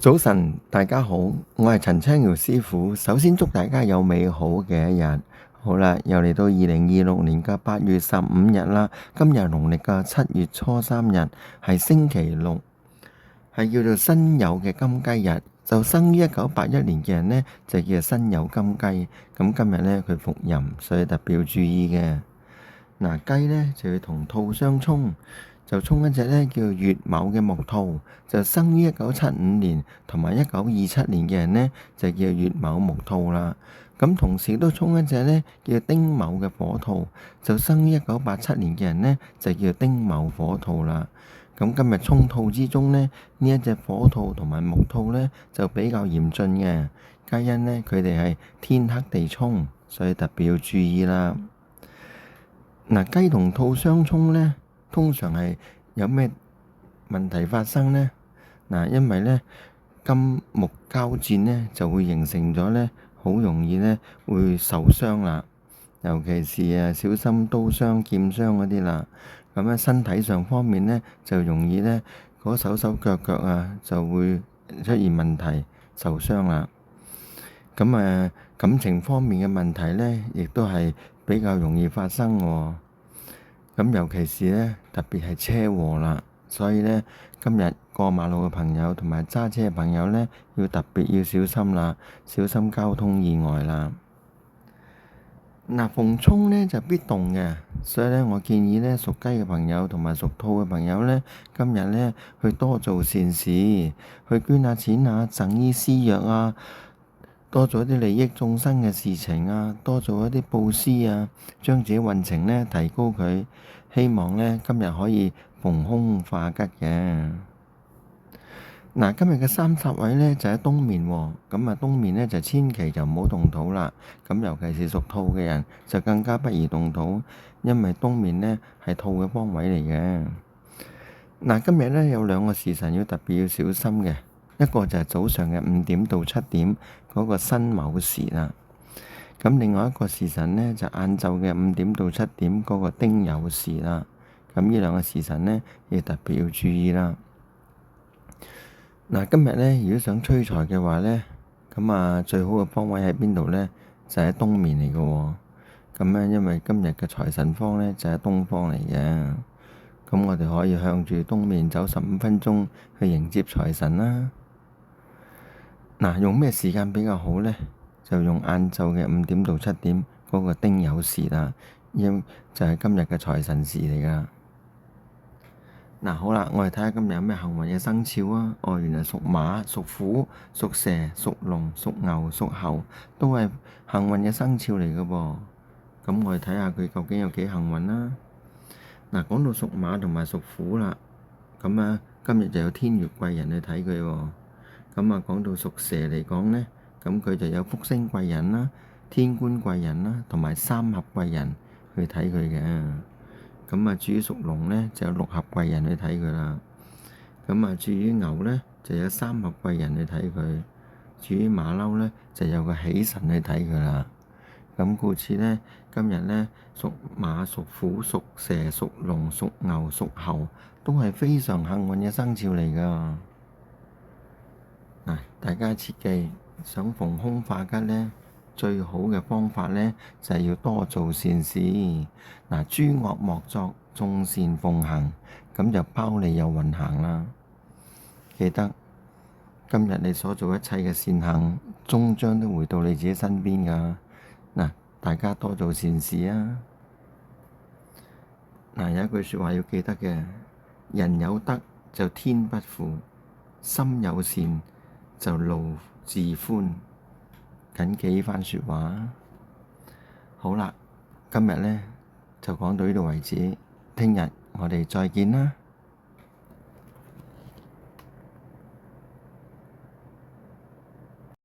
早晨，大家好，我係陳昌堯師傅。首先祝大家有美好嘅一日。好啦，又嚟到2026年嘅8月15日啦。今日農曆嘅7月初3日係星期六，係叫做辛酉嘅金雞日。就生於1981年嘅人呢，就叫做辛酉金雞。咁今日呢，佢伏吟，所以特別要注意嘅。嗱，雞呢就要同兔相沖，就沖一隻呢叫做乙卯嘅木兔，就生於1975年同埋1927年嘅人呢，就叫乙卯木兔啦。咁同時都沖一隻呢叫丁卯嘅火兔，就生於1987年嘅人呢，就叫丁卯火兔啦。咁今日沖兔之中呢，呢一隻火兔同埋木兔呢，就比較嚴峻嘅，皆因呢，佢哋係天克地沖，所以特別要注意啦。嗱，雞同兔相沖呢，通常係有咩問題發生呢？嗱，因為呢金木交戰呢，就會形成咗呢，好容易呢會受傷啦。尤其是小心刀傷、劍傷嗰啲啦。咁喺身體上方面呢，就容易呢嗰手手腳腳就會出現問題，受傷啦。咁感情方面嘅問題呢，亦都係比較容易發生喎。咁尤其是呢，特別係車禍啦。所以呢，今日過馬路嘅朋友同埋揸車嘅朋友呢，要特別要小心啦，小心交通意外啦。嗱，逢沖呢就必動嘅，所以呢，我建議呢，屬雞嘅朋友同埋屬兔嘅朋友呢，今日呢去多做善事，去捐下錢贈醫施藥多做一啲利益眾生嘅事情多做一啲布施將自己運程呢提高佢，希望呢今日可以逢凶化吉嘅。嗱，今日嘅三煞位呢就喺東面喎，咁東面呢就千祈就唔好動土啦。咁尤其是屬兔嘅人就更加不宜動土，因為東面呢係兔嘅方位嚟嘅。嗱，今日呢有兩個時辰要特別要小心嘅，一個就係早上嘅5點到7點嗰個辛卯時啦。咁另外一個時辰呢就晏晝嘅5點到7點嗰個丁酉時啦。咁呢兩個時辰呢要特別要注意啦。嗱，今日呢，如果想催財嘅話呢，咁最好嘅方位喺邊度呢？就喺東面嚟嘅喎。咁呢，因為今日嘅財神方呢，就喺東方嚟嘅。咁我哋可以向住東面走15分鐘去迎接財神啦。嗱，用咩時間比較好呢？就用晏晝嘅5點到7點嗰個丁酉時啦，因就係今日嘅財神時嚟㗎。嗱，好啦，我哋睇下今日有咩幸運嘅生肖啊！原來屬馬、屬虎、屬蛇、屬龍、屬牛、屬猴都係幸運嘅生肖嚟嘅噃。咁我哋睇下佢究竟有幾幸運啦。嗱，講到屬馬同埋屬虎啦，咁今日就有天月貴人去睇佢喎。咁講到屬蛇嚟講呢，咁佢就有福星貴人啦、天官貴人啦，同埋三合貴人去睇佢嘅。咁至於屬龍呢，就有六合貴人去睇佢啦。咁至於牛呢，就有三合貴人去睇佢。至於馬騮呢，就有個喜神去睇佢啦。咁故此呢，今日呢，屬馬、屬虎、屬蛇、屬龍、屬牛、屬猴都係非常幸運嘅生肖嚟噶。大家切記，想逢凶化吉呢，最好嘅方法呢，就係要多做善事。諸惡莫作，眾善奉行，咁就包你有運行啦。記得今日你所做一切嘅善行，終將都回到你自己身邊噶。大家多做善事啊！有一句説話要記得嘅，人有德就天不負，心有善就路自寬。緊記呢番説話。好啦，今日呢就講到呢度為止，聽日我哋再見啦。